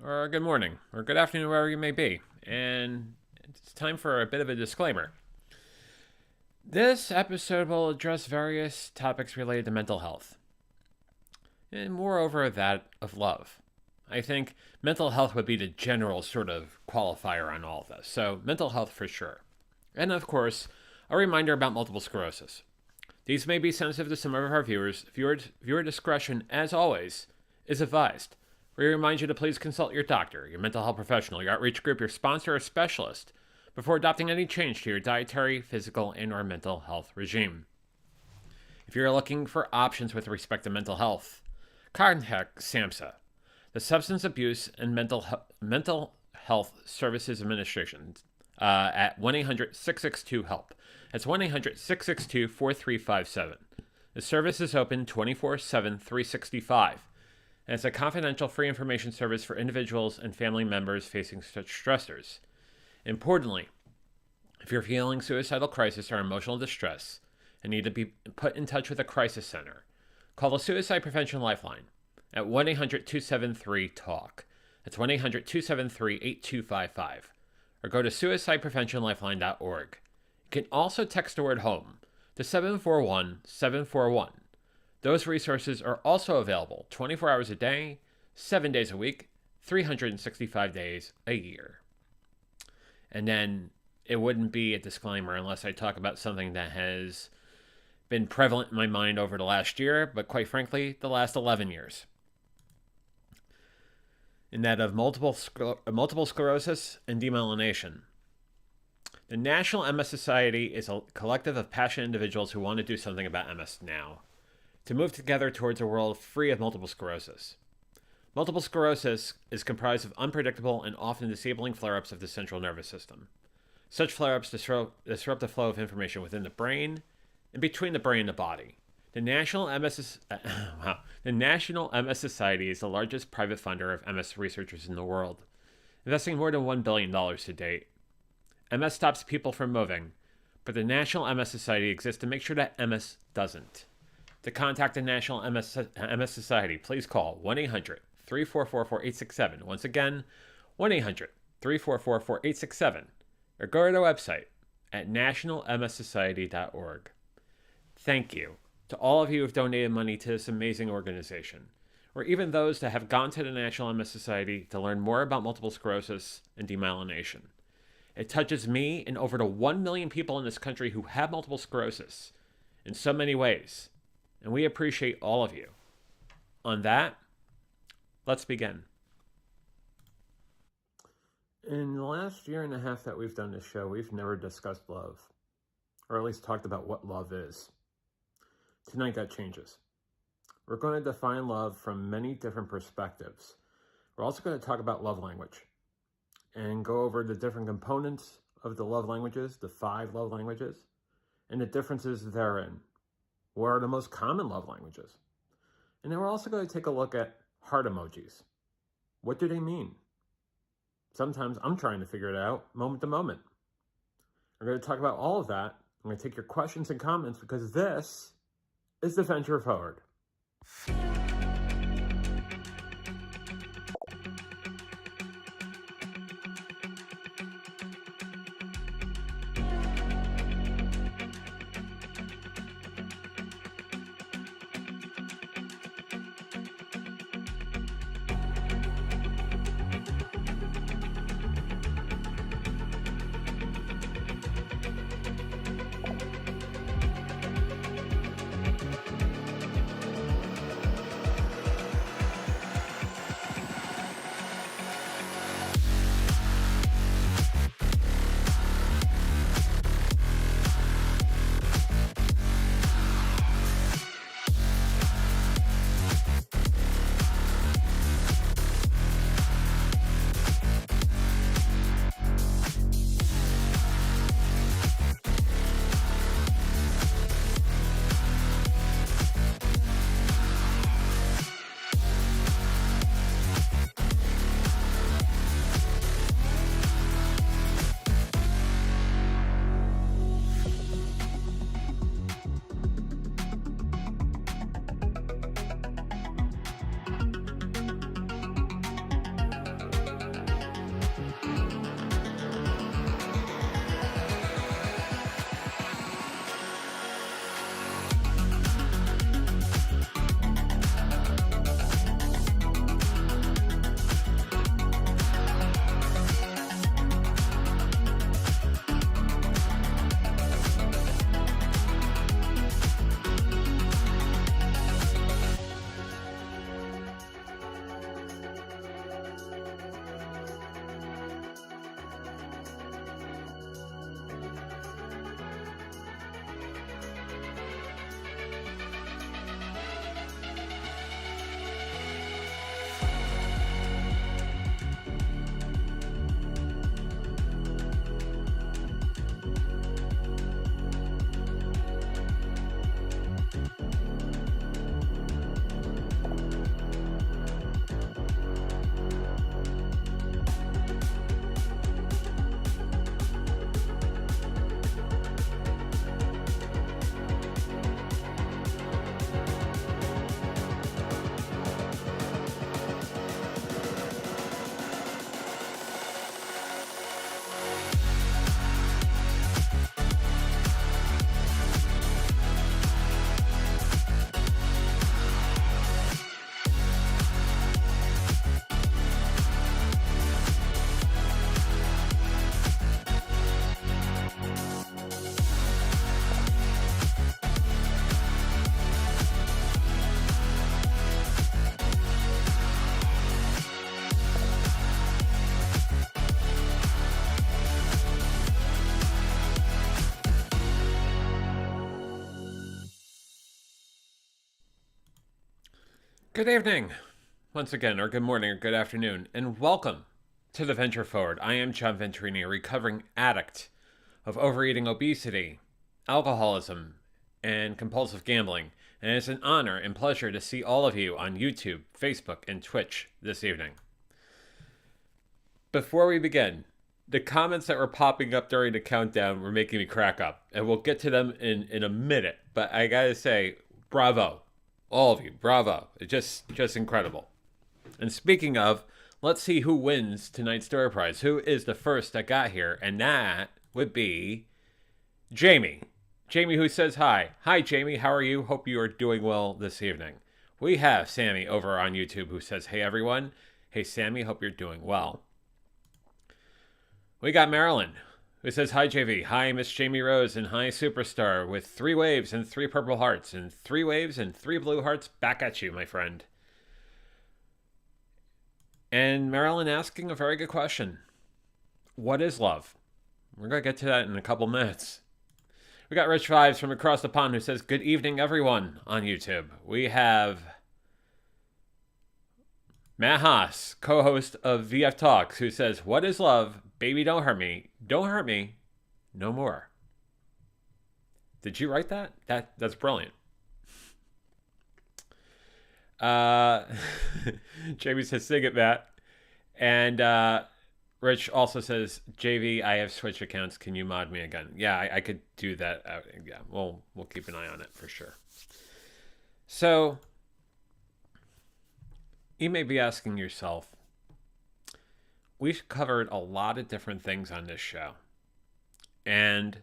or good morning, or good afternoon, wherever you may be. And it's time for a bit of a disclaimer. This episode will address various topics related to mental health, and moreover, that of love. I think mental health would be the general sort of qualifier on all of this. So, mental health for sure. And of course, a reminder about multiple sclerosis. These may be sensitive to some of our viewers. Viewer discretion, as always, is advised. We remind you to please consult your doctor, your mental health professional, your outreach group, your sponsor, or specialist before adopting any change to your dietary, physical, and/or mental health regime. If you're looking for options with respect to mental health, contact SAMHSA, the Substance Abuse and Mental Health Services Administration, at 1-800-662-HELP. That's 1-800-662-4357. The service is open 24/7, 365. And it's a confidential free information service for individuals and family members facing such stressors. Importantly, if you're feeling suicidal crisis or emotional distress and need to be put in touch with a crisis center, call the Suicide Prevention Lifeline at 1-800-273-TALK. That's 1-800-273-8255. Or go to suicidepreventionlifeline.org. You can also text the word HOME to 741-741. Those resources are also available 24 hours a day, 7 days a week, 365 days a year. And then it wouldn't be a disclaimer unless I talk about something that has been prevalent in my mind over the last year, but quite frankly, the last 11 years. In that of multiple sclerosis and demyelination. The National MS Society is a collective of passionate individuals who want to do something about MS now, to move together towards a world free of multiple sclerosis. Multiple sclerosis is comprised of unpredictable and often disabling flare-ups of the central nervous system. Such flare-ups disrupt the flow of information within the brain and between the brain and the body. The National MS Society is the largest private funder of MS researchers in the world, investing more than $1 billion to date. MS stops people from moving, but the National MS Society exists to make sure that MS doesn't. To contact the National MS Society, please call 1-800-344-4867. Once again, 1-800-344-4867. Or go to their website at nationalmssociety.org. Thank you to all of you who have donated money to this amazing organization, or even those that have gone to the National MS Society to learn more about multiple sclerosis and demyelination. It touches me and over the 1 million people in this country who have multiple sclerosis in so many ways, and we appreciate all of you. On that, let's begin. In the last year and a half that we've done this show, we've never discussed love, or at least talked about what love is. Tonight that changes. We're going to define love from many different perspectives. We're also going to talk about love language and go over the different components of the love languages, the 5 love languages, and the differences therein. What are the most common love languages? And then we're also going to take a look at heart emojis. What do they mean? Sometimes I'm trying to figure it out moment to moment. We're going to talk about all of that. I'm going to take your questions and comments because this is the Venture Forward. Good evening, once again, or good morning, or good afternoon, and welcome to the Venture Forward. I am John Venturini, a recovering addict of overeating, obesity, alcoholism, and compulsive gambling. And it's an honor and pleasure to see all of you on YouTube, Facebook, and Twitch this evening. Before we begin, the comments that were popping up during the countdown were making me crack up, and we'll get to them in a minute. But I gotta say, bravo. All of you, bravo. It's just incredible. And speaking of, let's see who wins tonight's door prize. Who is the first that got here? And that would be Jamie. Jamie, who says hi. Hi, Jamie. How are you? Hope you are doing well this evening. We have Sammy over on YouTube who says, hey, everyone. Hey, Sammy. Hope you're doing well. We got Marilyn who says, hi, JV. Hi, Miss Jamie Rose. And hi, Superstar, with 3 waves and 3 purple hearts. And 3 waves and 3 blue hearts back at you, my friend. And Marilyn asking a very good question. What is love? We're going to get to that in a couple minutes. We got Rich Vibes from across the pond who says, good evening, everyone, on YouTube. We have Matt Haas, co-host of VF Talks, who says, what is love? Baby, don't hurt me. Don't hurt me. No more. Did you write that? That's brilliant. Jamie says, sing it, Matt. And Rich also says, JV, I have Switch accounts. Can you mod me again? Yeah, I could do that. Yeah, we'll keep an eye on it for sure. So, you may be asking yourself, we've covered a lot of different things on this show. And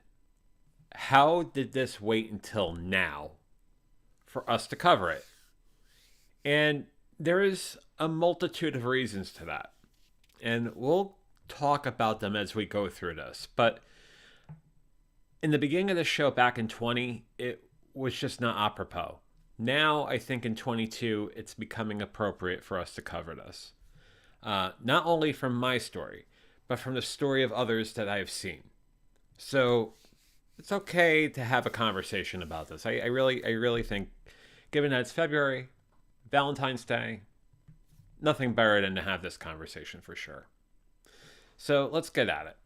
how did this wait until now for us to cover it? And there is a multitude of reasons to that. And we'll talk about them as we go through this. But in the beginning of the show back in 20, it was just not apropos. Now, I think in 22, it's becoming appropriate for us to cover this. Not only from my story, but from the story of others that I have seen. So it's okay to have a conversation about this. I really think, given that it's February, Valentine's Day, nothing better than to have this conversation for sure. So let's get at it.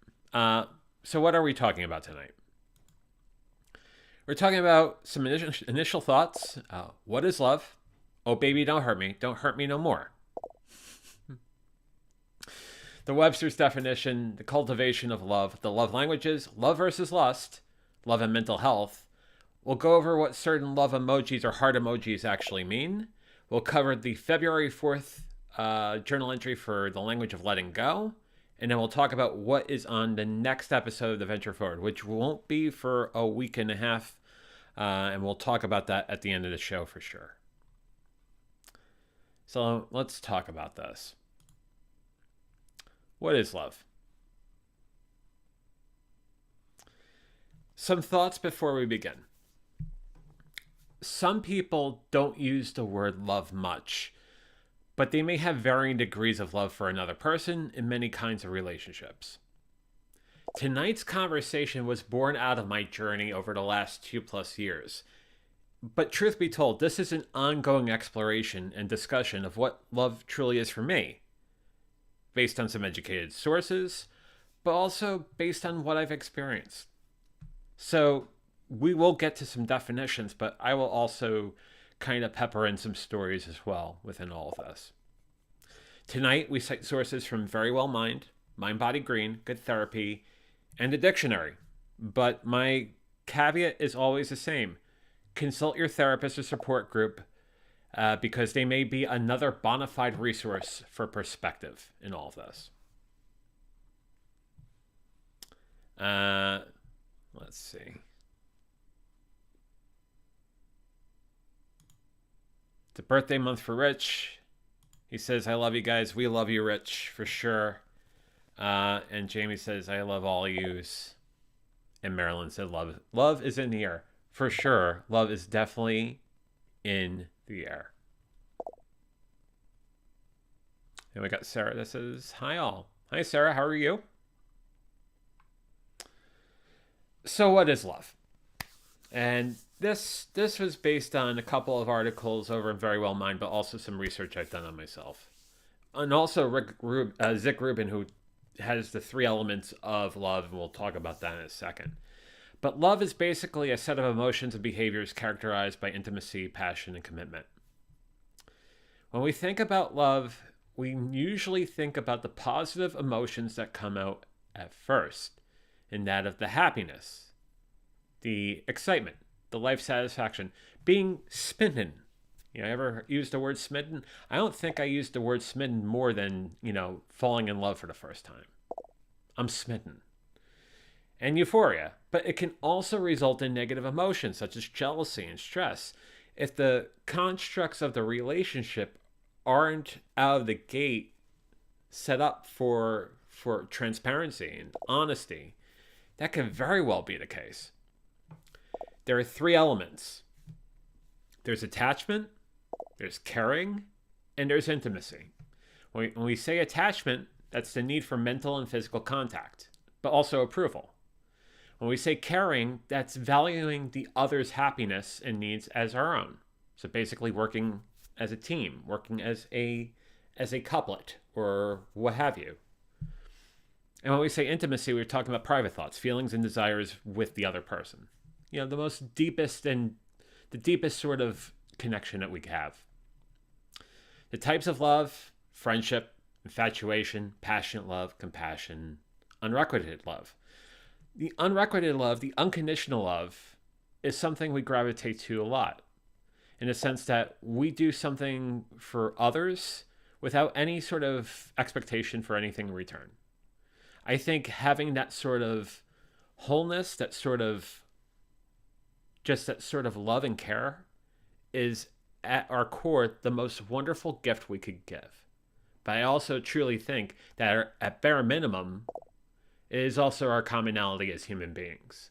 So what are we talking about tonight? We're talking about some initial thoughts. What is love? Oh, baby, don't hurt me. Don't hurt me no more. The Webster's definition, the cultivation of love, the love languages, love versus lust, love and mental health. We'll go over what certain love emojis or heart emojis actually mean. We'll cover the February 4th journal entry for the language of letting go. And then we'll talk about what is on the next episode of the Venture Forward, which won't be for a week and a half. And we'll talk about that at the end of the show for sure. So let's talk about this. What is love? Some thoughts before we begin. Some people don't use the word love much, but they may have varying degrees of love for another person in many kinds of relationships. Tonight's conversation was born out of my journey over the last 2+ years. But truth be told, this is an ongoing exploration and discussion of what love truly is for me, based on some educated sources, but also based on what I've experienced. So we will get to some definitions, but I will also kind of pepper in some stories as well within all of this. Tonight, we cite sources from Very Well Mind, Mind Body Green, Good Therapy, and the dictionary. But my caveat is always the same. Consult your therapist or support group because they may be another bona fide resource for perspective in all of this. Let's see. It's a birthday month for Rich. He says, I love you guys. We love you, Rich, for sure. And Jamie says, I love all yous. And Marilyn said, love is in the air. For sure, love is definitely in the air. And we got Sarah that says, hi all. Hi, Sarah. How are you? So what is love? And This was based on a couple of articles over in Very Well Mind, but also some research I've done on myself, and also Zick Rubin, who has the three elements of love, and we'll talk about that in a second. But love is basically a set of emotions and behaviors characterized by intimacy, passion, and commitment. When we think about love, we usually think about the positive emotions that come out at first, and that of the happiness, the excitement, the life satisfaction, being smitten. You know, ever used the word smitten? I don't think I used the word smitten more than, falling in love for the first time. I'm smitten. And euphoria. But it can also result in negative emotions such as jealousy and stress. If the constructs of the relationship aren't out of the gate set up for transparency and honesty, that can very well be the case. There are three elements. There's attachment, there's caring, and there's intimacy. When we say attachment, that's the need for mental and physical contact, but also approval. When we say caring, that's valuing the other's happiness and needs as our own. So basically working as a team, working as a couplet or what have you. And when we say intimacy, we're talking about private thoughts, feelings, and desires with the other person. The deepest sort of connection that we have. The types of love: friendship, infatuation, passionate love, compassion, unrequited love. The unrequited love, the unconditional love, is something we gravitate to a lot, in the sense that we do something for others without any sort of expectation for anything in return. I think having that sort of wholeness, that sort of love and care is at our core the most wonderful gift we could give. But I also truly think that at bare minimum, it is also our commonality as human beings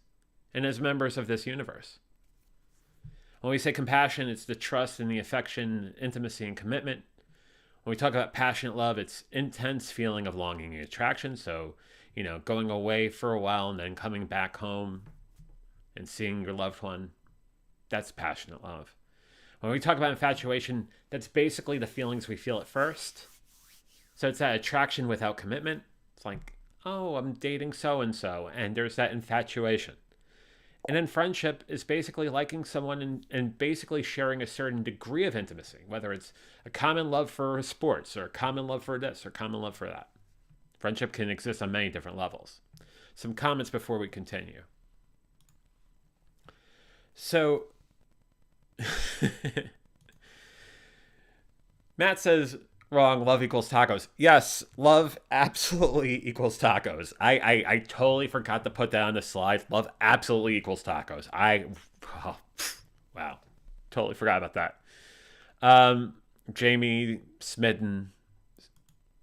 and as members of this universe. When we say compassion, it's the trust and the affection, intimacy, and commitment. When we talk about passionate love, it's intense feeling of longing and attraction. So, going away for a while and then coming back home and seeing your loved one, that's passionate love. When we talk about infatuation, that's basically the feelings we feel at first. So it's that attraction without commitment. It's like, oh, I'm dating so-and-so, and there's that infatuation. And then friendship is basically liking someone and basically sharing a certain degree of intimacy, whether it's a common love for sports or a common love for this or common love for that. Friendship can exist on many different levels. Some comments before we continue. So, Matt says, wrong, love equals tacos. Yes, love absolutely equals tacos. I totally forgot to put that on the slide. Love absolutely equals tacos. Wow. Totally forgot about that. Jamie, smitten,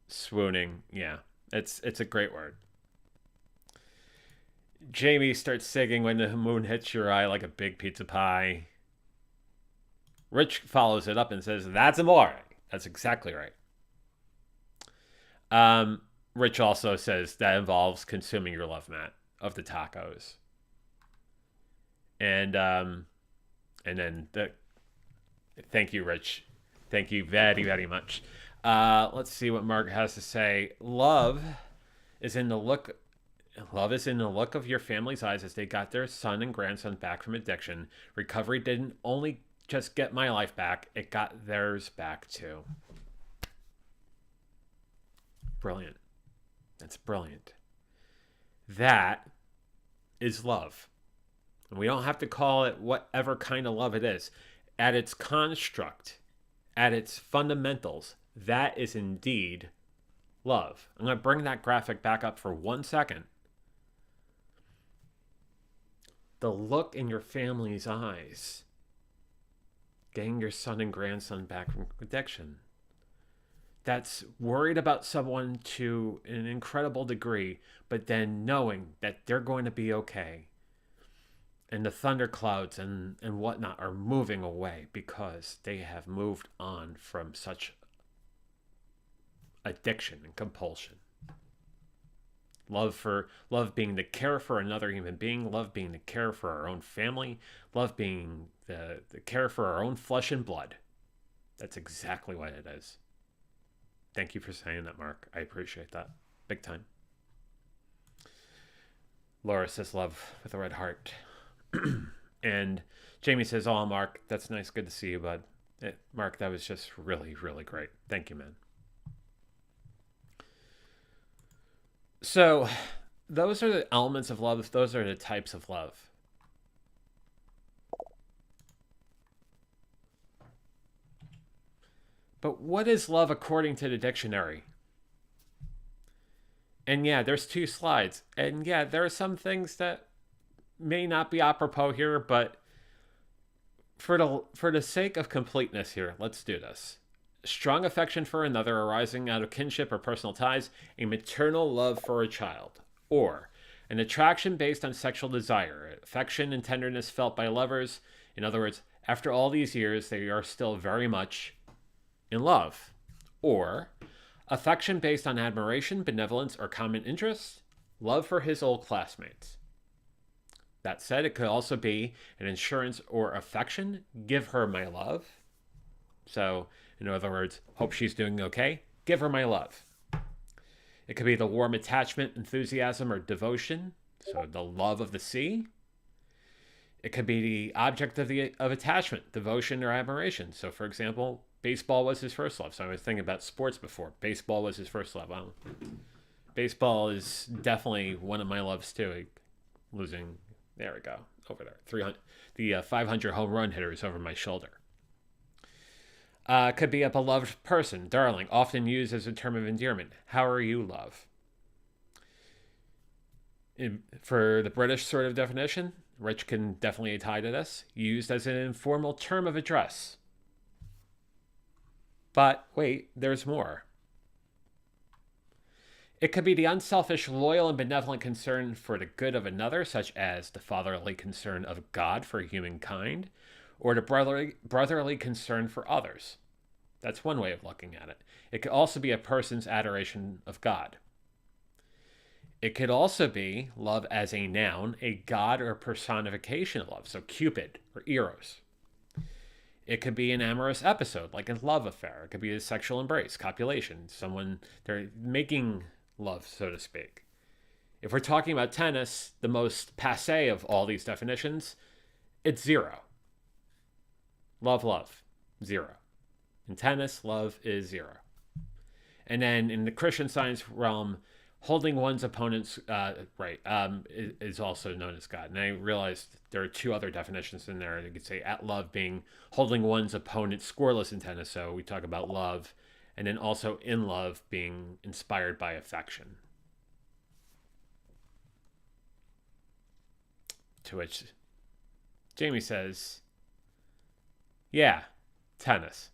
swooning. Yeah, it's a great word. Jamie starts singing When the Moon Hits Your Eye Like a Big Pizza Pie. Rich follows it up and says, that's amore. That's exactly right. Rich also says that involves consuming your love, Matt, of the tacos. And then thank you, Rich. Thank you very, very much. Let's see what Mark has to say. Love is in the look of your family's eyes as they got their son and grandson back from addiction. Recovery didn't only just get my life back, it got theirs back too. Brilliant. That's brilliant. That is love. And we don't have to call it whatever kind of love it is. At its construct, at its fundamentals, that is indeed love. I'm going to bring that graphic back up for 1 second. The look in your family's eyes, getting your son and grandson back from addiction, that's worried about someone to an incredible degree, but then knowing that they're going to be okay. And the thunderclouds and whatnot are moving away because they have moved on from such addiction and compulsion. Love being the care for another human being, love being the care for our own family, love being the care for our own flesh and blood. That's exactly what it is. Thank you for saying that, Mark. I appreciate that. Big time. Laura says love with a red heart. And Jamie says, oh, Mark, that's nice. Good to see you, bud. Mark, that was just really, really great. Thank you, man. So those are the elements of love. Those are the types of love. But what is love according to the dictionary? And yeah, there's 2 slides. And yeah, there are some things that may not be apropos here, but for the sake of completeness here, let's do this. Strong affection for another arising out of kinship or personal ties, a maternal love for a child, or an attraction based on sexual desire, affection and tenderness felt by lovers. In other words, after all these years, they are still very much in love. Or affection based on admiration, benevolence, or common interest, love for his old classmates. That said, it could also be an assurance or affection, give her my love. So, in other words, hope she's doing okay, give her my love. It could be the warm attachment, enthusiasm, or devotion, so the love of the sea. It could be the object of attachment, devotion, or admiration. So, for example, baseball was his first love. So I was thinking about sports before. Baseball was his first love. Well, baseball is definitely one of my loves too. Losing, there we go, over there. 300, the 500 home run hitter is over my shoulder. Could be a beloved person, darling, often used as a term of endearment. How are you, love? For the British sort of definition, Rich can definitely tie to this, used as an informal term of address. But wait, there's more. It could be the unselfish, loyal, and benevolent concern for the good of another, such as the fatherly concern of God for humankind, or the brotherly concern for others. That's one way of looking at it. It could also be a person's adoration of God. It could also be love as a noun, a god or personification of love, so Cupid or Eros. It could be an amorous episode, like a love affair. It could be a sexual embrace, copulation, someone, they're making love, so to speak. If we're talking about tennis, the most passé of all these definitions, it's 0. Love, 0. In tennis, love is 0. And then in the Christian Science realm, holding one's opponent's is also known as God. And I realized there are 2 other definitions in there. You could say at love being holding one's opponent scoreless in tennis. So we talk about love. And then also in love being inspired by affection. To which Jamie says, yeah, tennis.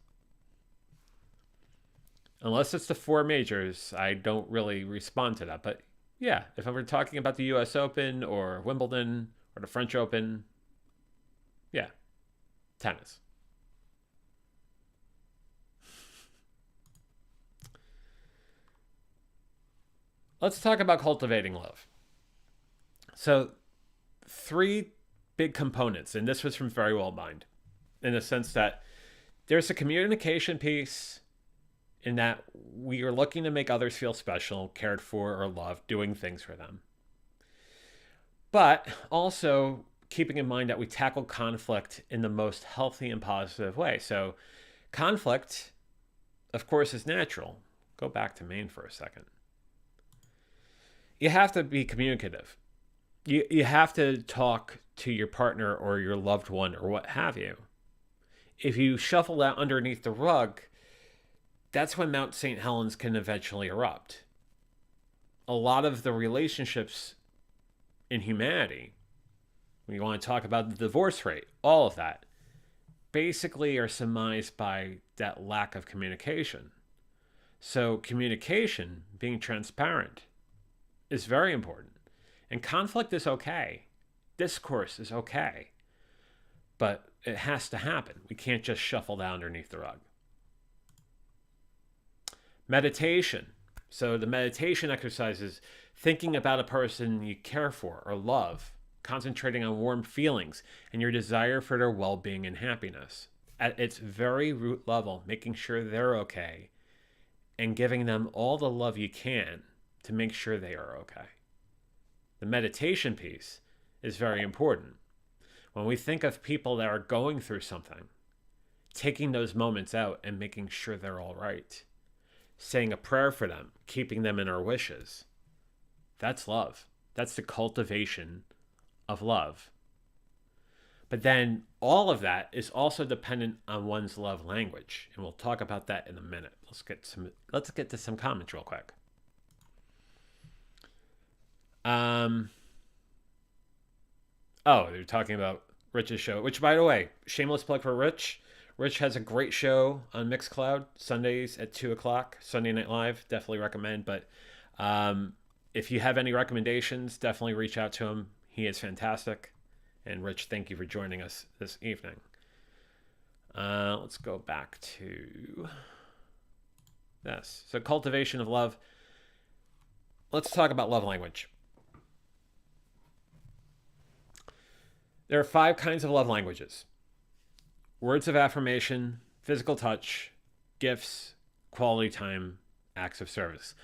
Unless it's the 4 majors, I don't really respond to that. But yeah, if we're talking about the US Open or Wimbledon or the French Open, yeah, tennis. Let's talk about cultivating love. So 3 big components, and this was from Very Well Mind, in the sense that there's a communication piece in that we are looking to make others feel special, cared for, or loved, doing things for them. But also keeping in mind that we tackle conflict in the most healthy and positive way. So conflict, of course, is natural. Go back to Maine for a second. You have to be communicative. You have to talk to your partner or your loved one or what have you. If you shuffle that underneath the rug, that's when Mount St. Helens can eventually erupt. A lot of the relationships in humanity, when you want to talk about the divorce rate, all of that, basically are surmised by that lack of communication. So communication, being transparent, is very important. And conflict is okay. Discourse is okay. But it has to happen. We can't just shuffle that underneath the rug. Meditation. So the meditation exercise is thinking about a person you care for or love, concentrating on warm feelings and your desire for their well-being and happiness. At its very root level, making sure they're okay and giving them all the love you can to make sure they are okay. The meditation piece is very important. When we think of people that are going through something, taking those moments out and making sure they're all right, saying a prayer for them, keeping them in our wishes, that's love. That's the cultivation of love. But then all of that is also dependent on one's love language, and we'll talk about that in a minute. Let's get to some comments real quick. They're talking about Rich's show, which, by the way, shameless plug for Rich. Rich has a great show on Mixcloud Sundays at 2:00, Sunday Night Live. Definitely recommend. But if you have any recommendations, definitely reach out to him. He is fantastic. And Rich, thank you for joining us this evening. Let's go back to this. So cultivation of love. Let's talk about love language. There are 5 kinds of love languages: words of affirmation, physical touch, gifts, quality time, acts of service.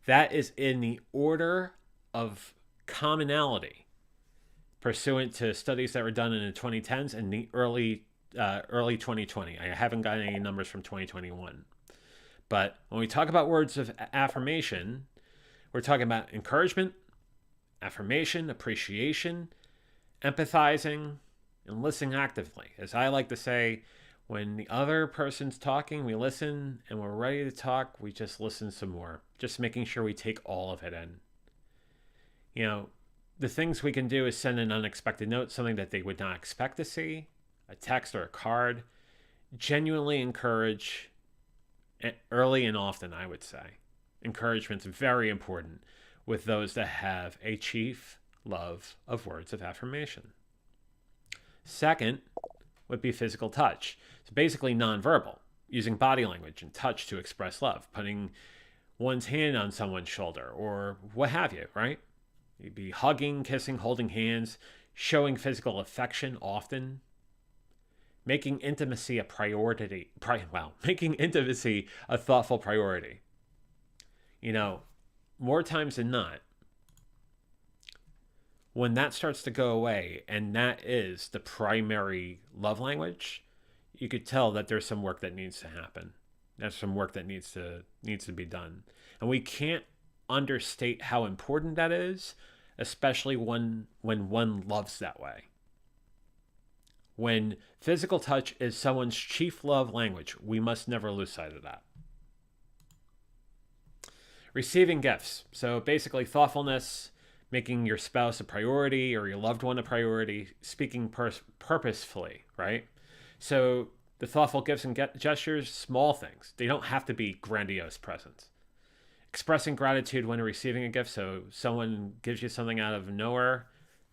That is in the order of commonality pursuant to studies that were done in the 2010s and the early 2020. I haven't got any numbers from 2021. But when we talk about words of affirmation, we're talking about encouragement, affirmation, appreciation, empathizing, and listening actively. As I like to say, when the other person's talking, we listen, and we're ready to talk, we just listen some more. Just making sure we take all of it in. You know, the things we can do is send an unexpected note, something that they would not expect to see, a text or a card. Genuinely encourage early and often, I would say. Encouragement's very important with those that have a chief love of words of affirmation. Second would be physical touch. It's basically nonverbal, using body language and touch to express love, putting one's hand on someone's shoulder or what have you, right? You'd be hugging, kissing, holding hands, showing physical affection often, making intimacy a priority. Making intimacy a thoughtful priority. You know, more times than not, when that starts to go away and that is the primary love language, you could tell that there's some work that needs to happen. There's some work that needs to be done. And we can't understate how important that is, especially when one loves that way. When physical touch is someone's chief love language, we must never lose sight of that. Receiving gifts. So basically thoughtfulness, making your spouse a priority or your loved one a priority, speaking purposefully, right? So the thoughtful gifts and gestures, small things. They don't have to be grandiose presents. Expressing gratitude when receiving a gift. So someone gives you something out of nowhere,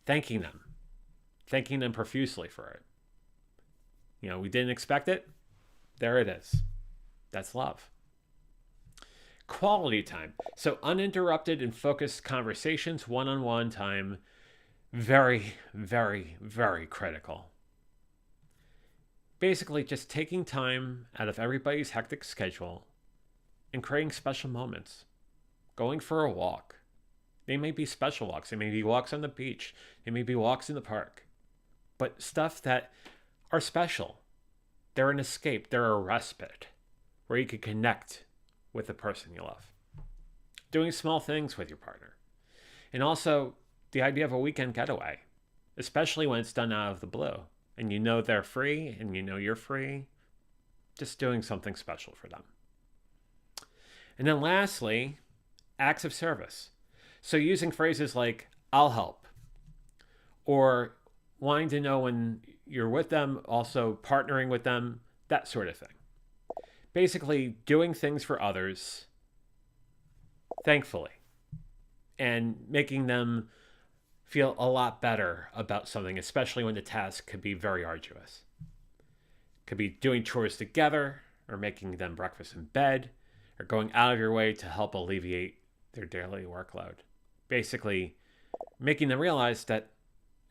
thanking them profusely for it. You know, we didn't expect it. There it is. That's love. Quality time. So uninterrupted and focused conversations, one-on-one time, very, very, very critical. Basically, just taking time out of everybody's hectic schedule and creating special moments. Going for a walk. They may be special walks. They may be walks on the beach. They may be walks in the park. But stuff that are special. They're an escape. They're a respite where you can connect with the person you love. Doing small things with your partner. And also the idea of a weekend getaway, especially when it's done out of the blue and you know they're free and you know you're free. Just doing something special for them. And then lastly, acts of service. So using phrases like, I'll help, or wanting to know when you're with them, also partnering with them, that sort of thing. Basically doing things for others, thankfully, and making them feel a lot better about something, especially when the task could be very arduous. Could be doing chores together, or making them breakfast in bed, or going out of your way to help alleviate their daily workload. Basically, making them realize that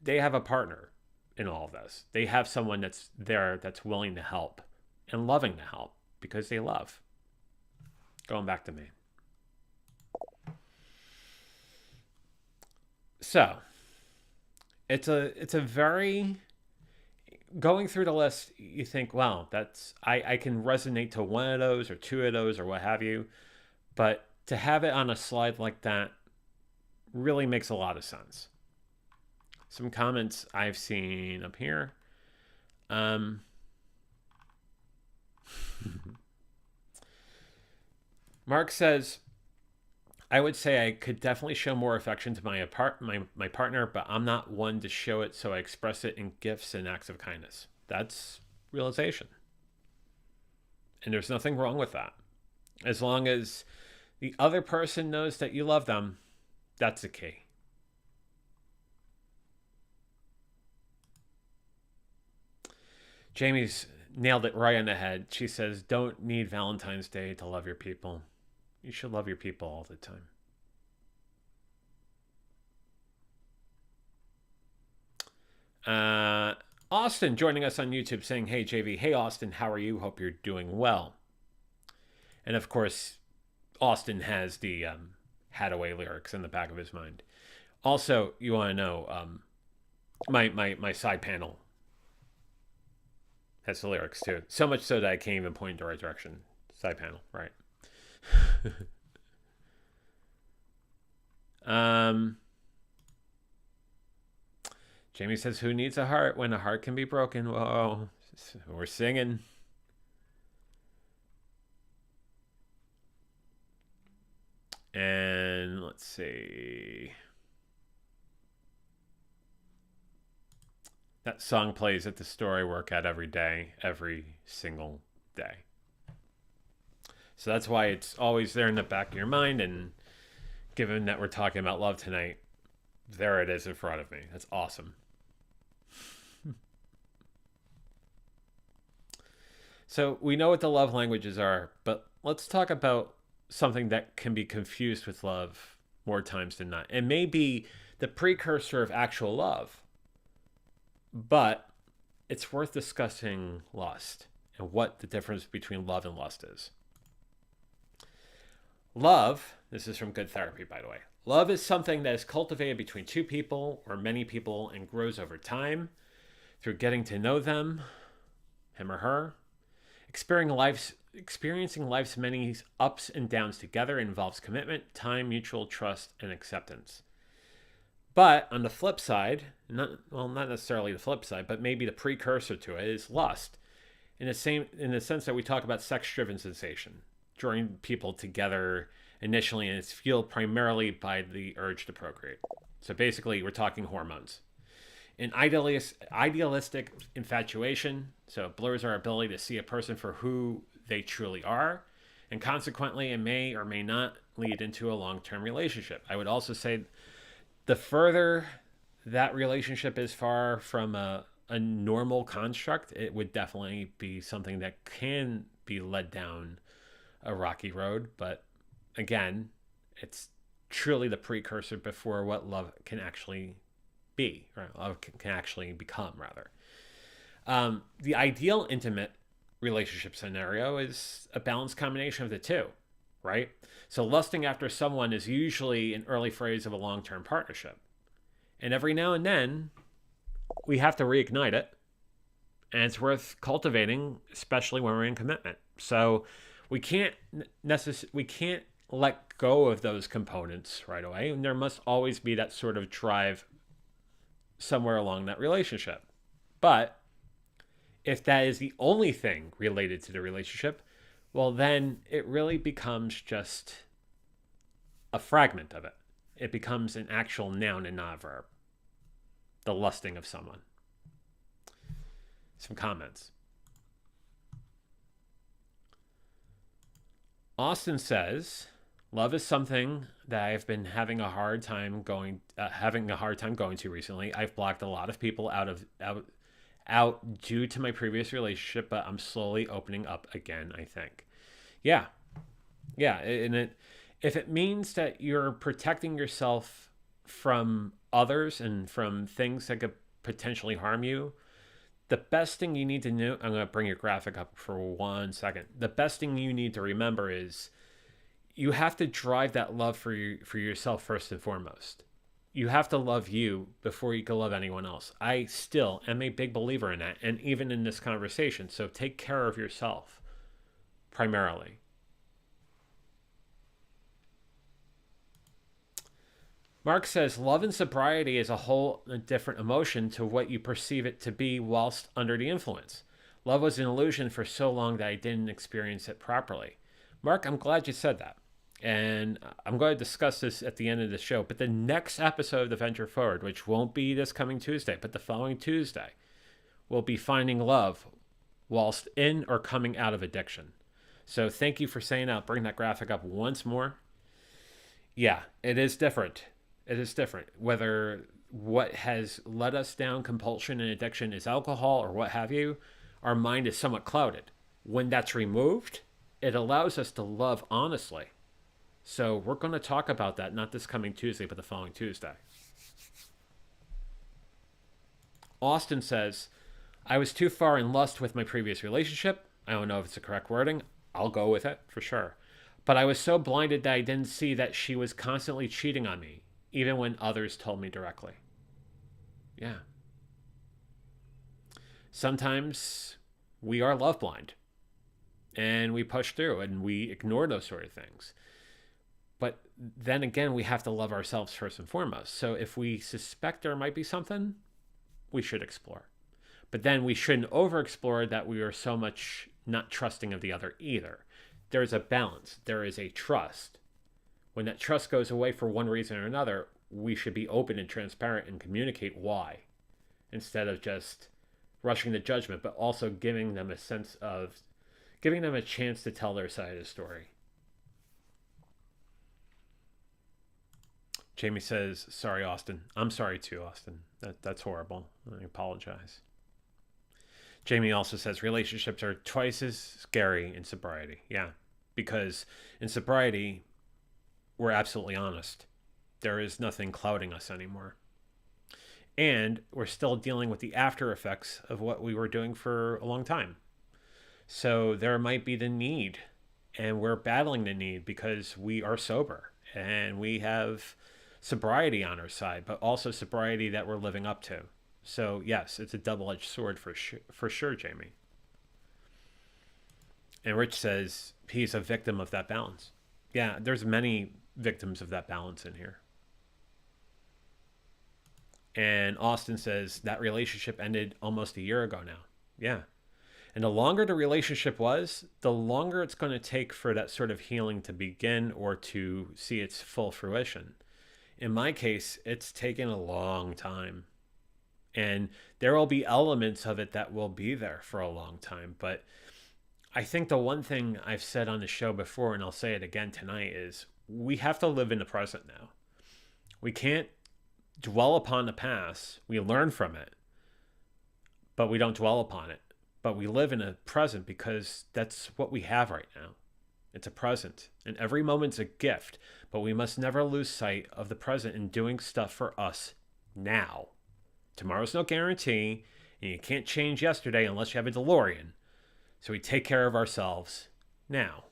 they have a partner in all of this. They have someone that's there that's willing to help and loving to help because they love. Going back to me. So, it's a very going through the list, you think, wow, I can resonate to one of those or two of those or what have you. But to have it on a slide like that really makes a lot of sense. Some comments I've seen up here. Mark says, I would say I could definitely show more affection to my partner, but I'm not one to show it, so I express it in gifts and acts of kindness. That's realization. And there's nothing wrong with that. As long as the other person knows that you love them, that's the key. Jamie's nailed it right on the head. She says, don't need Valentine's Day to love your people. You should love your people all the time. Austin joining us on YouTube saying, hey, JV. Hey, Austin. How are you? Hope you're doing well. And of course, Austin has the Hadaway lyrics in the back of his mind. Also, you want to know, my side panel has the lyrics too. So much so that I can't even point in the right direction. Side panel, right? Jamie says, who needs a heart when a heart can be broken? Whoa, we're singing. And let's see. That song plays at the store I work at every day, every single day. So that's why it's always there in the back of your mind. And given that we're talking about love tonight, there it is in front of me. That's awesome. So we know what the love languages are, but let's talk about something that can be confused with love more times than not. It may be the precursor of actual love, but it's worth discussing lust and what the difference between love and lust is. Love, this is from Good Therapy, by the way. Love is something that is cultivated between two people or many people and grows over time through getting to know them, him or her. Experiencing life's many ups and downs together involves commitment, time, mutual trust, and acceptance. But on the flip side, not necessarily the flip side, but maybe the precursor to it is lust. In the sense that we talk about sex-driven sensation, drawing people together initially, and it's fueled primarily by the urge to procreate. So basically, we're talking hormones. In idealistic infatuation, so it blurs our ability to see a person for who they truly are, and consequently, it may or may not lead into a long-term relationship. I would also say the further that relationship is far from a normal construct, it would definitely be something that can be led down a rocky road. But again, it's truly the precursor before what love can actually be, or love can actually become, rather. The ideal intimate relationship scenario is a balanced combination of the two, right? So lusting after someone is usually an early phase of a long-term partnership. And every now and then, we have to reignite it. And it's worth cultivating, especially when we're in commitment. So we can't let go of those components right away. And there must always be that sort of drive somewhere along that relationship. But if that is the only thing related to the relationship, well, then it really becomes just a fragment of it. It becomes an actual noun and not a verb. The lusting of someone. Some comments. Austin says, love is something that I've been having a hard time going to recently. I've blocked a lot of people out due to my previous relationship, but I'm slowly opening up again, I think. Yeah. Yeah, if it means that you're protecting yourself from others and from things that could potentially harm you, the best thing you need to know, I'm going to bring your graphic up for 1 second. The best thing you need to remember is you have to drive that love for yourself first and foremost. You have to love you before you can love anyone else. I still am a big believer in that, and even in this conversation. So take care of yourself primarily. Mark says love and sobriety is a whole different emotion to what you perceive it to be whilst under the influence. Love was an illusion for so long that I didn't experience it properly. Mark, I'm glad you said that. And I'm going to discuss this at the end of the show. But the next episode of The Venture Forward, which won't be this coming Tuesday, but the following Tuesday, will be finding love whilst in or coming out of addiction. So thank you for saying that. Bring that graphic up once more. Yeah, it is different. It is different. Whether what has led us down compulsion and addiction is alcohol or what have you, our mind is somewhat clouded. When that's removed, it allows us to love honestly. So we're going to talk about that, not this coming Tuesday, but the following Tuesday. Austin says, I was too far in lust with my previous relationship. I don't know if it's the correct wording. I'll go with it for sure. But I was so blinded that I didn't see that she was constantly cheating on me, even when others told me directly. Yeah. Sometimes we are love blind and we push through and we ignore those sort of things. But then again, we have to love ourselves first and foremost. So if we suspect there might be something, we should explore. But then we shouldn't over explore that we are so much not trusting of the other either. There's a balance. There is a trust. When that trust goes away for one reason or another, we should be open and transparent and communicate why, instead of just rushing to judgment, but also giving them a sense of, giving them a chance to tell their side of the story. Jamie says, sorry, Austin. I'm sorry too, Austin. That's horrible. I apologize. Jamie also says relationships are twice as scary in sobriety. Yeah, because in sobriety, we're absolutely honest. There is nothing clouding us anymore. And we're still dealing with the after effects of what we were doing for a long time. So there might be the need, and we're battling the need because we are sober and we have sobriety on our side, but also sobriety that we're living up to. So yes, it's a double-edged sword for sure, Jamie. And Rich says he's a victim of that balance. Yeah, there's many victims of that balance in here. And Austin says that relationship ended almost a year ago now. Yeah. And the longer the relationship was, the longer it's going to take for that sort of healing to begin or to see its full fruition. In my case, it's taken a long time. And there will be elements of it that will be there for a long time. But I think the one thing I've said on the show before, and I'll say it again tonight, is we have to live in the present now. We can't dwell upon the past. We learn from it, but we don't dwell upon it. But we live in a present because that's what we have right now. It's a present, and every moment's a gift, but we must never lose sight of the present in doing stuff for us now. Tomorrow's no guarantee, and you can't change yesterday unless you have a DeLorean. So we take care of ourselves now.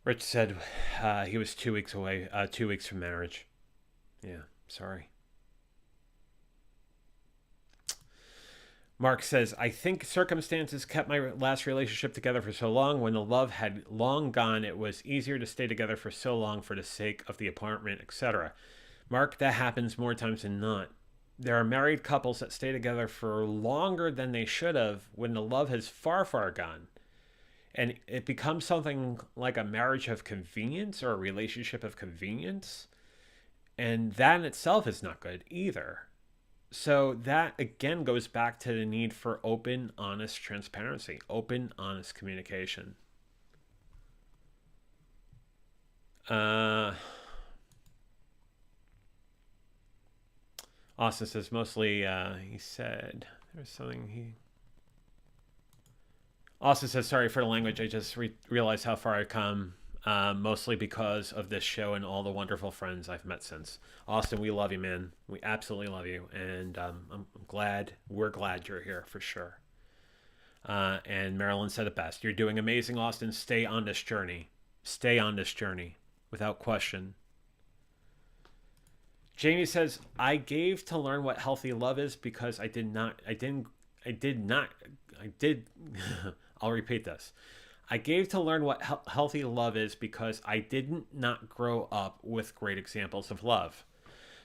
Rich said he was 2 weeks away, 2 weeks from marriage. Yeah, sorry. Mark says, I think circumstances kept my last relationship together for so long. When the love had long gone, it was easier to stay together for so long for the sake of the apartment, etc. Mark, that happens more times than not. There are married couples that stay together for longer than they should have when the love has far, far gone. And it becomes something like a marriage of convenience or a relationship of convenience. And that in itself is not good either. So that again goes back to the need for open, honest transparency, open, honest communication. Austin says mostly he said there's something he Austin says, sorry for the language. I just realized how far I've come, mostly because of this show and all the wonderful friends I've met since. Austin, we love you, man. We absolutely love you. And we're glad you're here for sure. And Marilyn said it best. You're doing amazing, Austin. Stay on this journey. Stay on this journey without question. Jamie says, I gave to learn what healthy love is because I'll repeat this. I gave to learn what healthy love is because I didn't not grow up with great examples of love.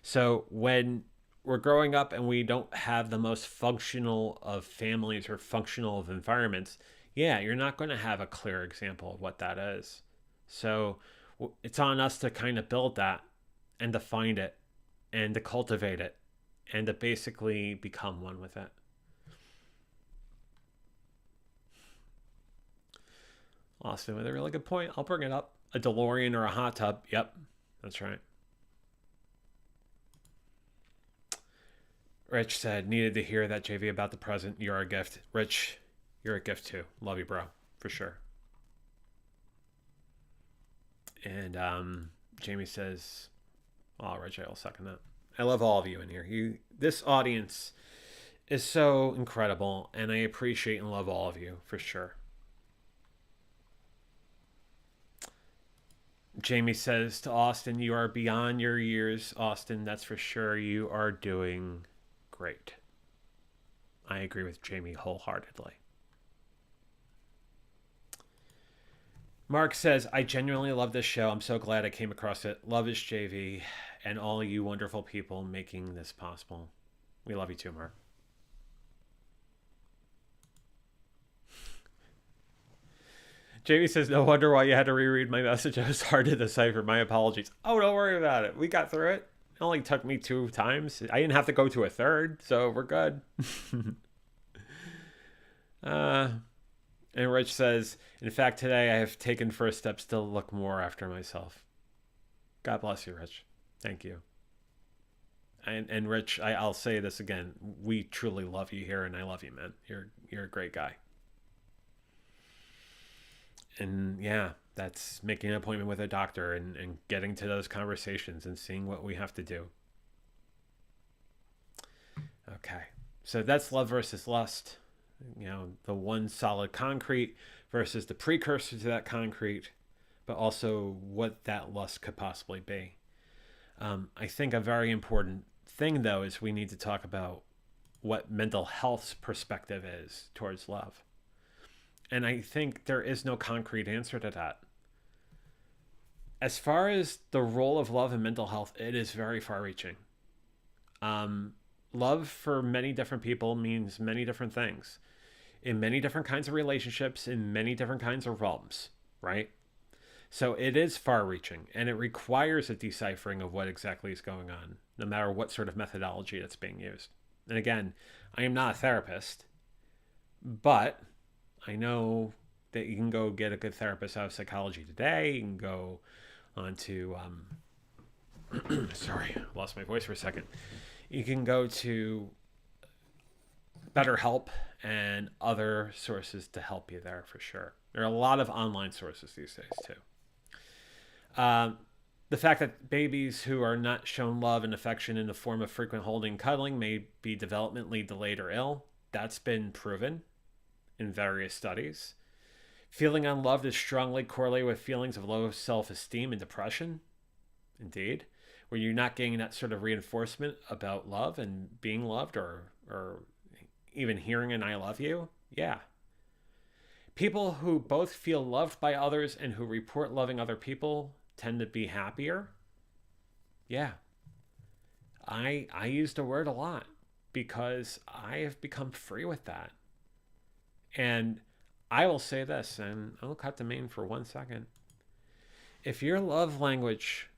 So when we're growing up and we don't have the most functional of families or functional of environments, yeah, you're not going to have a clear example of what that is. So it's on us to kind of build that and to find it and to cultivate it and to basically become one with it. Austin with a really good point. I'll bring it up. A DeLorean or a hot tub. Yep, that's right. Rich said, needed to hear that, JV, about the present. You're a gift. Rich, you're a gift too. Love you, bro. For sure. And Jamie says, oh, Rich, I'll second that. I love all of you in here. This audience is so incredible, and I appreciate and love all of you, for sure. Jamie says to Austin, you are beyond your years, Austin. That's for sure. You are doing great. I agree with Jamie wholeheartedly. Mark says, I genuinely love this show. I'm so glad I came across it. Love is JV and all you wonderful people making this possible. We love you too, Mark. Jamie says, no wonder why you had to reread my message. It was hard to decipher. My apologies. Oh, don't worry about it. We got through it. It only took me 2 times. I didn't have to go to a third, so we're good. And Rich says, in fact, today I have taken first steps to look more after myself. God bless you, Rich. Thank you. And Rich, I'll say this again. We truly love you here, and I love you, man. You're a great guy. And yeah, that's making an appointment with a doctor and getting to those conversations and seeing what we have to do. Okay. So that's love versus lust. You know, the one solid concrete versus the precursor to that concrete, but also what that lust could possibly be. I think a very important thing, though, is we need to talk about what mental health's perspective is towards love. And I think there is no concrete answer to that. As far as the role of love in mental health, it is very far-reaching. Love for many different people means many different things in many different kinds of relationships, in many different kinds of realms, right? So it is far-reaching, and it requires a deciphering of what exactly is going on, no matter what sort of methodology that's being used. And again, I am not a therapist, but I know that you can go get a good therapist out of Psychology Today. You can go on to, sorry, I lost my voice for a second. You can go to BetterHelp and other sources to help you there for sure. There are a lot of online sources these days too. The fact that babies who are not shown love and affection in the form of frequent holding and cuddling may be developmentally delayed or ill, that's been proven in various studies. Feeling unloved is strongly correlated with feelings of low self-esteem and depression. Indeed. Where you're not getting that sort of reinforcement about love and being loved or even hearing an I love you. Yeah. People who both feel loved by others and who report loving other people tend to be happier. Yeah. I use the word a lot because I have become free with that. And I will say this, and I'll cut the main for 1 second. If your love language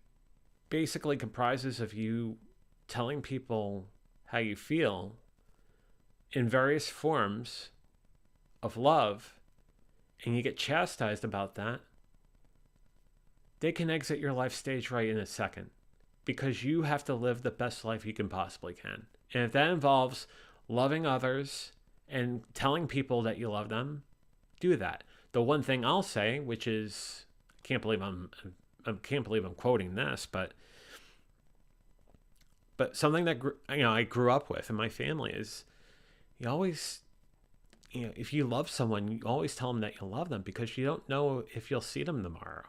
basically comprises of you telling people how you feel in various forms of love, and you get chastised about that, they can exit your life stage right in a second, because you have to live the best life you can possibly can. And if that involves loving others and telling people that you love them, do that. The one thing I'll say, which is, I can't believe I'm quoting this, but something that I grew up with in my family is you always, if you love someone, you always tell them that you love them because you don't know if you'll see them tomorrow.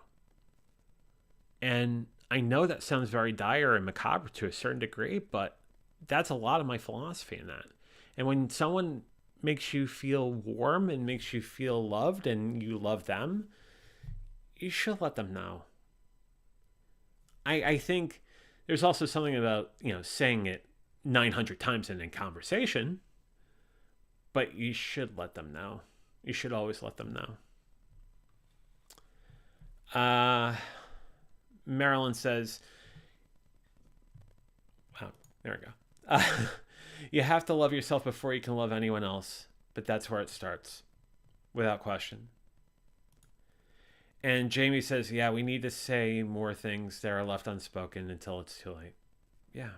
And I know that sounds very dire and macabre to a certain degree, but that's a lot of my philosophy in that. And when someone makes you feel warm and makes you feel loved and you love them, you should let them know. I think there's also something about, saying it 900 times in a conversation, but you should let them know. You should always let them know. Marilyn says, wow, there we go. You have to love yourself before you can love anyone else, but that's where it starts, without question. And Jamie says, yeah, we need to say more things that are left unspoken until it's too late. Yeah.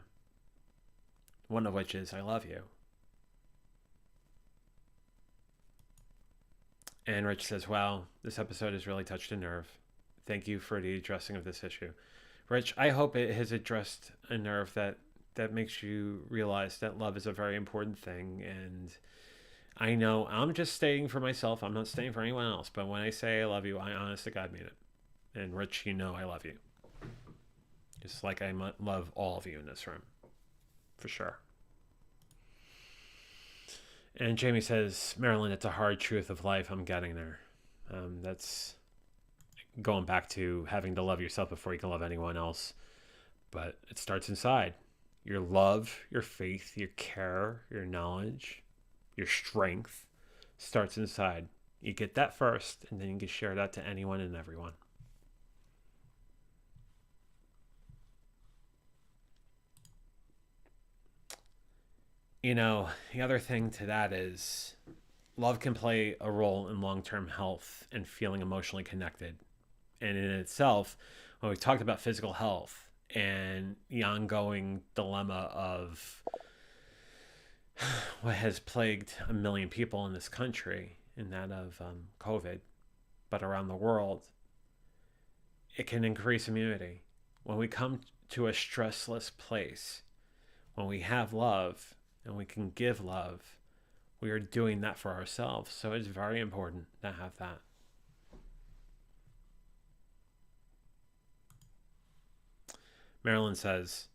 One of which is, I love you. And Rich says, wow, this episode has really touched a nerve. Thank you for the addressing of this issue. Rich, I hope it has addressed a nerve that makes you realize that love is a very important thing. And I know I'm just stating for myself. I'm not stating for anyone else. But when I say I love you, I honest to God mean it. And Rich, I love you. Just like I love all of you in this room. For sure. And Jamie says, Marilyn, it's a hard truth of life. I'm getting there. That's going back to having to love yourself before you can love anyone else. But it starts inside. Your love, your faith, your care, your knowledge, your strength starts inside. You get that first, and then you can share that to anyone and everyone. The other thing to that is love can play a role in long-term health and feeling emotionally connected. And in itself, when we talked about physical health and the ongoing dilemma of what has plagued a million people in this country, and that of COVID, but around the world, it can increase immunity. When we come to a stressless place, when we have love and we can give love, we are doing that for ourselves. So it's very important to have that. Marilyn says,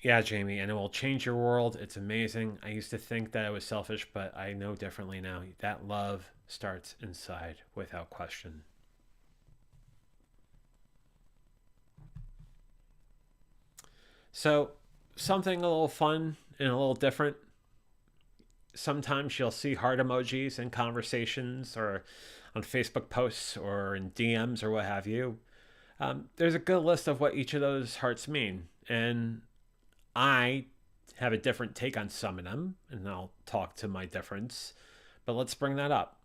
yeah, Jamie, and it will change your world. It's amazing. I used to think that I was selfish, but I know differently now. That love starts inside without question. So, something a little fun and a little different. Sometimes you'll see heart emojis in conversations or on Facebook posts or in DMs or what have you. There's a good list of what each of those hearts mean. And I have a different take on some of them, and I'll talk to my difference. But let's bring that up.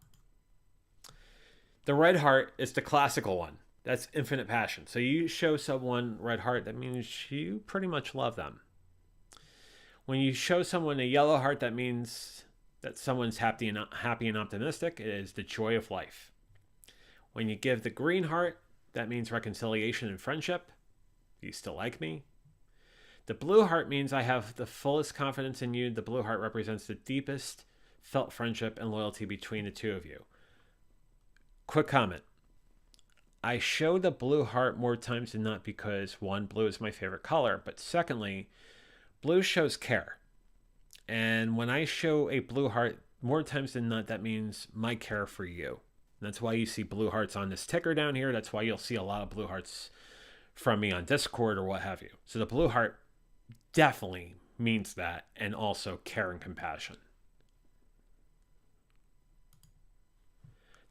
The red heart is the classical one. That's infinite passion. So you show someone red heart, that means you pretty much love them. When you show someone a yellow heart, that means that someone's happy and optimistic. It is the joy of life. When you give the green heart, that means reconciliation and friendship. You still like me? The blue heart means I have the fullest confidence in you. The blue heart represents the deepest felt friendship and loyalty between the two of you. Quick comment. I show the blue heart more times than not because, one, blue is my favorite color, but secondly, blue shows care. And when I show a blue heart more times than not, that means my care for you. And that's why you see blue hearts on this ticker down here. That's why you'll see a lot of blue hearts from me on Discord or what have you. So the blue heart definitely means that, and also care and compassion.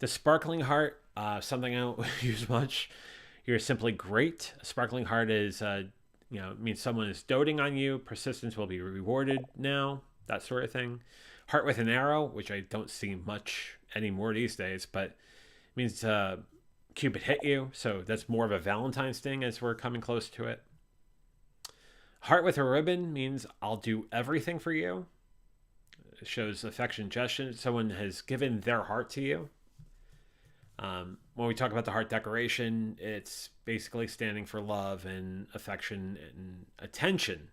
The sparkling heart, something I don't use much. You're simply great. A sparkling heart is, means someone is doting on you. Persistence will be rewarded now. That sort of thing. Heart with an arrow, which I don't see much anymore these days, but it means Cupid hit you. So that's more of a Valentine's thing as we're coming close to it. Heart with a ribbon means I'll do everything for you. It shows affection gesture. Someone has given their heart to you. When we talk about the heart decoration, it's basically standing for love and affection and attention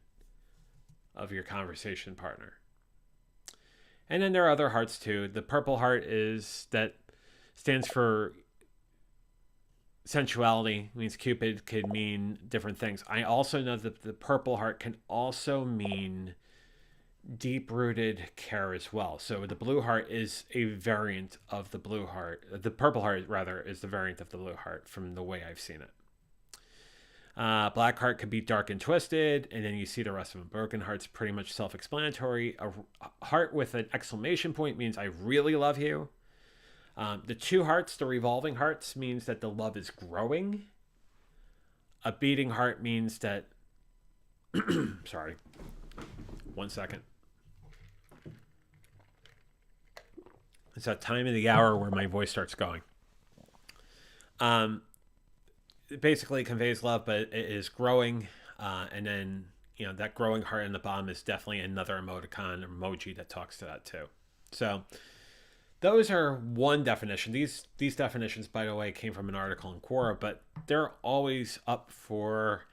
of your conversation partner. And then there are other hearts too. The purple heart stands for sensuality. It means Cupid could mean different things. I also know that the purple heart can also mean deep-rooted care as well. So the blue heart is a variant of the blue heart. The purple heart, rather, is the variant of the blue heart from the way I've seen it. Black heart could be dark and twisted, and then you see the rest of them. Broken heart's pretty much self-explanatory. A heart with an exclamation point means I really love you. The two hearts, the revolving hearts, means that the love is growing. A beating heart means that... Sorry. 1 second. It's that time of the hour where my voice starts going. It basically conveys love, but it is growing. And then, that growing heart in the bottom is definitely another emoji that talks to that too. So those are one definition. These definitions, by the way, came from an article in Quora, but they're always up for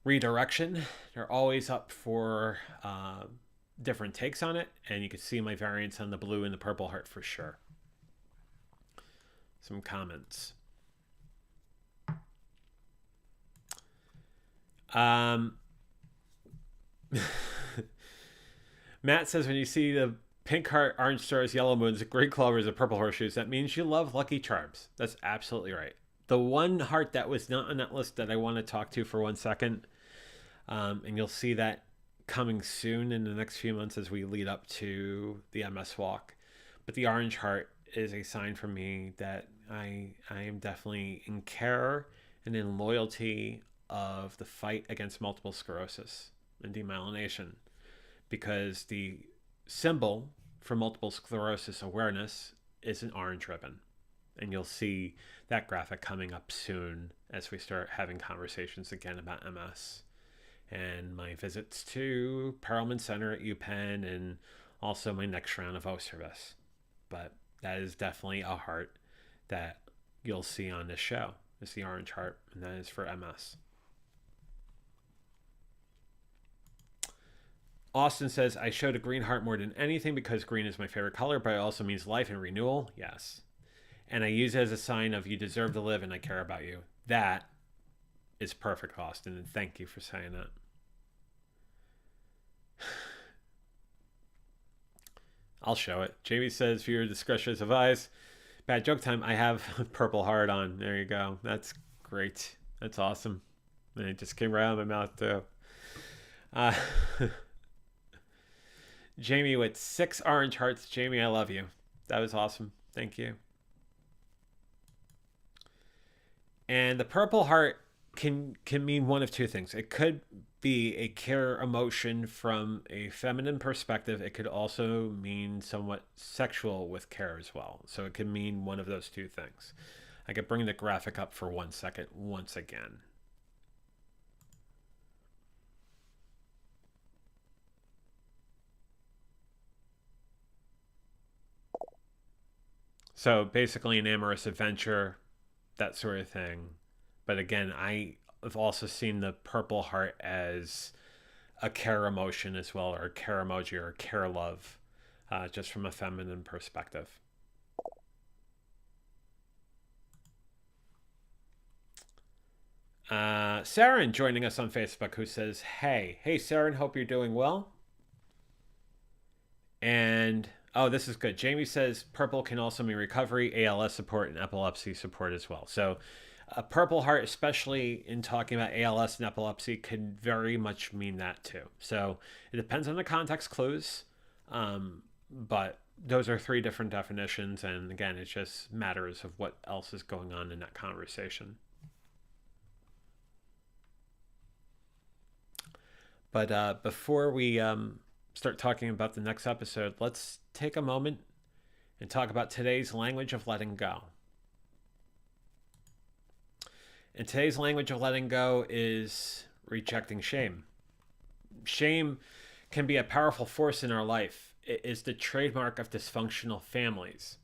redirection. They're always up for different takes on it, and you can see my variants on the blue and the purple heart for sure. Some comments. Matt says, when you see the pink heart, orange stars, yellow moons, green clovers, and purple horseshoes, that means you love Lucky Charms. That's absolutely right. The one heart that was not on that list that I want to talk to for 1 second, and you'll see that coming soon in the next few months as we lead up to the MS walk. But the orange heart is a sign for me that I am definitely in care and in loyalty of the fight against multiple sclerosis and demyelination, because the symbol for multiple sclerosis awareness is an orange ribbon. And you'll see that graphic coming up soon as we start having conversations again about MS. And my visits to Perelman Center at UPenn, and also my next round of O service. But that is definitely a heart that you'll see on this show. It's the orange heart, and that is for MS. Austin says, I showed a green heart more than anything because green is my favorite color, but it also means life and renewal. Yes. And I use it as a sign of you deserve to live and I care about you. That is perfect, Austin, and thank you for saying that. I'll show it. Jamie says, viewer discretion is advised. Bad joke time. I have a purple heart on. There you go. That's great. That's awesome. And it just came right out of my mouth too. Jamie with 6 orange hearts. Jamie, I love you. That was awesome. Thank you. And the purple heart can mean one of two things. It could be a care emotion from a feminine perspective. It could also mean somewhat sexual with care as well. So it can mean one of those two things. I could bring the graphic up for 1 second once again. So basically an amorous adventure, that sort of thing. But again, I've also seen the purple heart as a care emotion as well, or a care emoji, or a care love, just from a feminine perspective. Saren joining us on Facebook, who says, hey Saren, hope you're doing well. And oh, this is good. Jamie says purple can also mean recovery, ALS support, and epilepsy support as well. So a purple heart, especially in talking about ALS and epilepsy, could very much mean that too. So it depends on the context clues. But those are 3 different definitions. And again, it just matters of what else is going on in that conversation. But before we start talking about the next episode, let's take a moment and talk about today's language of letting go. And today's language of letting go is rejecting shame. Shame can be a powerful force in our life. It is the trademark of dysfunctional families.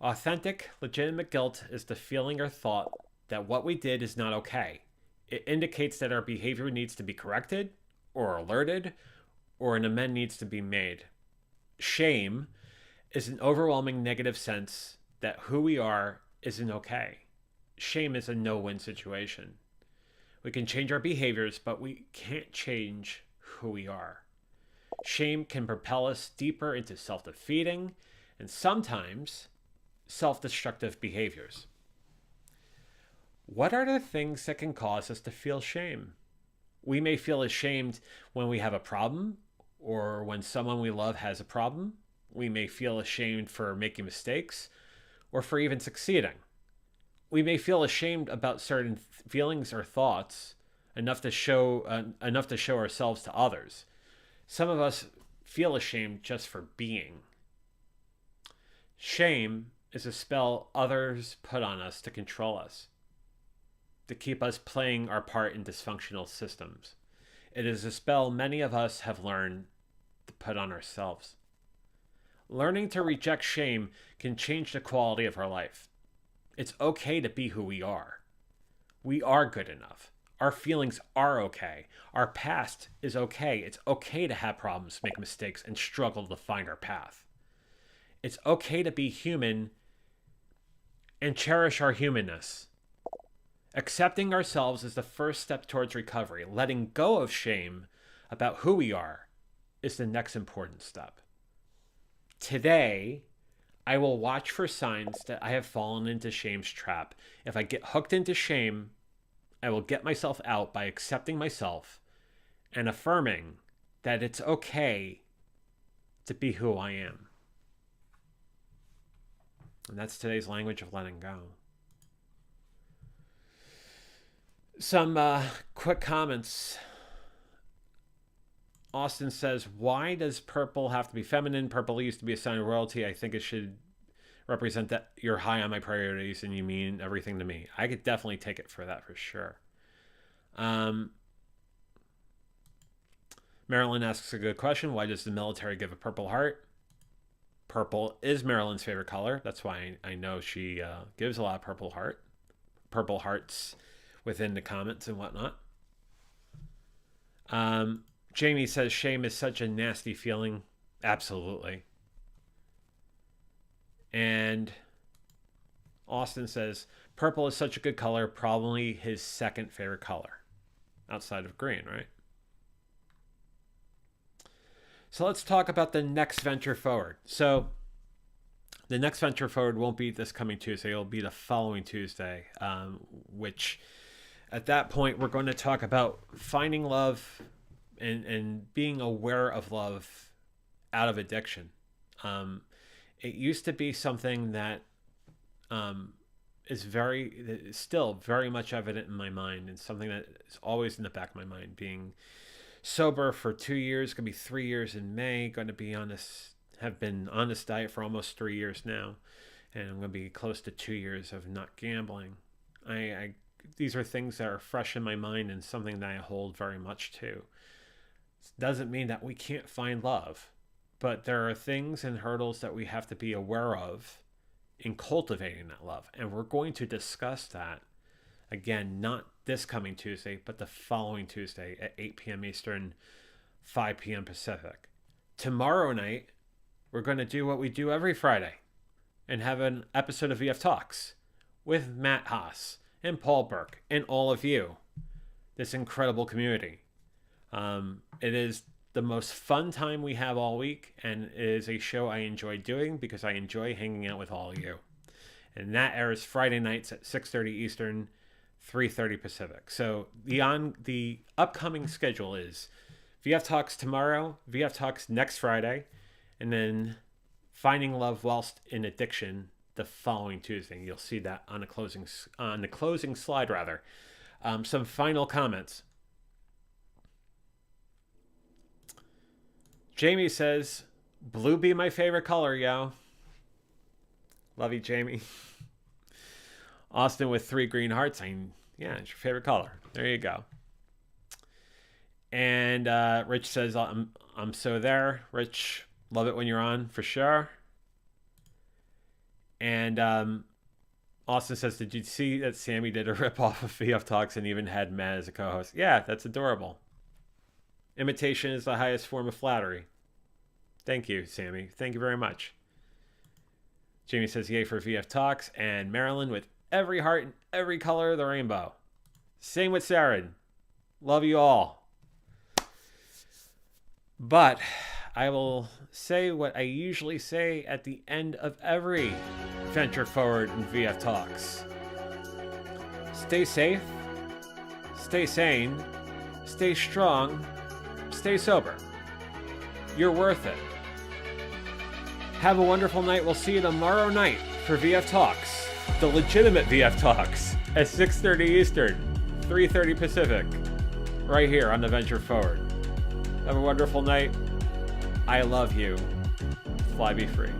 Authentic, legitimate guilt is the feeling or thought that what we did is not okay. It indicates that our behavior needs to be corrected or alerted or an amend needs to be made. Shame is an overwhelming negative sense that who we are isn't okay. Shame is a no-win situation. We can change our behaviors, but we can't change who we are. Shame can propel us deeper into self-defeating and sometimes self-destructive behaviors. What are the things that can cause us to feel shame? We may feel ashamed when we have a problem or when someone we love has a problem. We may feel ashamed for making mistakes or for even succeeding. We may feel ashamed about certain feelings or thoughts enough to show ourselves to others. Some of us feel ashamed just for being. Shame is a spell others put on us to control us, to keep us playing our part in dysfunctional systems. It is a spell many of us have learned to put on ourselves. Learning to reject shame can change the quality of our life. It's okay to be who we are. We are good enough. Our feelings are okay. Our past is okay. It's okay to have problems, make mistakes, and struggle to find our path. It's okay to be human and cherish our humanness. Accepting ourselves is the first step towards recovery. Letting go of shame about who we are is the next important step. Today, I will watch for signs that I have fallen into shame's trap. If I get hooked into shame, I will get myself out by accepting myself and affirming that it's okay to be who I am. And that's today's language of letting go. Some quick comments. Austin says, why does purple have to be feminine? Purple used to be a sign of royalty. I think it should represent that you're high on my priorities and you mean everything to me. I could definitely take it for that for sure. Marilyn asks a good question. Why does the military give a purple heart? Purple is Marilyn's favorite color. That's why I know she gives a lot of purple hearts within the comments and whatnot. Jamie says shame is such a nasty feeling. Absolutely. And Austin says purple is such a good color, probably his second favorite color outside of green, right? So let's talk about the next venture forward. So the next venture forward won't be this coming Tuesday. It'll be the following Tuesday, which at that point we're going to talk about finding love and being aware of love out of addiction. It used to be something that is still very much evident in my mind and something that is always in the back of my mind. Being sober for 2 years, going to be 3 years in May, going to be have been on this diet for almost 3 years now, and I'm going to be close to 2 years of not gambling. These are things that are fresh in my mind and something that I hold very much to. Doesn't mean that we can't find love, but there are things and hurdles that we have to be aware of in cultivating that love. And we're going to discuss that again, not this coming Tuesday, but the following Tuesday at 8 p.m. Eastern, 5 p.m. Pacific. Tomorrow night, we're going to do what we do every Friday and have an episode of VF Talks with Matt Haas and Paul Burke and all of you, this incredible community. It is the most fun time we have all week, and it is a show I enjoy doing because I enjoy hanging out with all of you. And that airs Friday nights at 6:30 Eastern, 3:30 Pacific. So the upcoming schedule is VF Talks tomorrow, VF Talks next Friday, and then Finding Love Whilst in Addiction the following Tuesday. You'll see that on the closing slide rather. Some final comments. Jamie says, blue be my favorite color, yo. Love you, Jamie. Austin with 3 green hearts. Yeah, it's your favorite color. There you go. And Rich says, I'm so there. Rich, love it when you're on, for sure. And Austin says, did you see that Sammy did a ripoff of VF Talks and even had Matt as a co-host? Yeah, that's adorable. Imitation is the highest form of flattery. Thank you, Sammy. Thank you very much. Jamie says, yay for VF Talks. And Marilyn with every heart and every color of the rainbow. Same with Saren. Love you all. But I will say what I usually say at the end of every Venture Forward in VF Talks. Stay safe, stay sane, stay strong, stay sober. You're worth it. Have a wonderful night. We'll see you tomorrow night for VF Talks, the legitimate VF Talks, at 6:30 Eastern, 3:30 Pacific, right here on the Venture Forward. Have a wonderful night. I love you. Fly be free.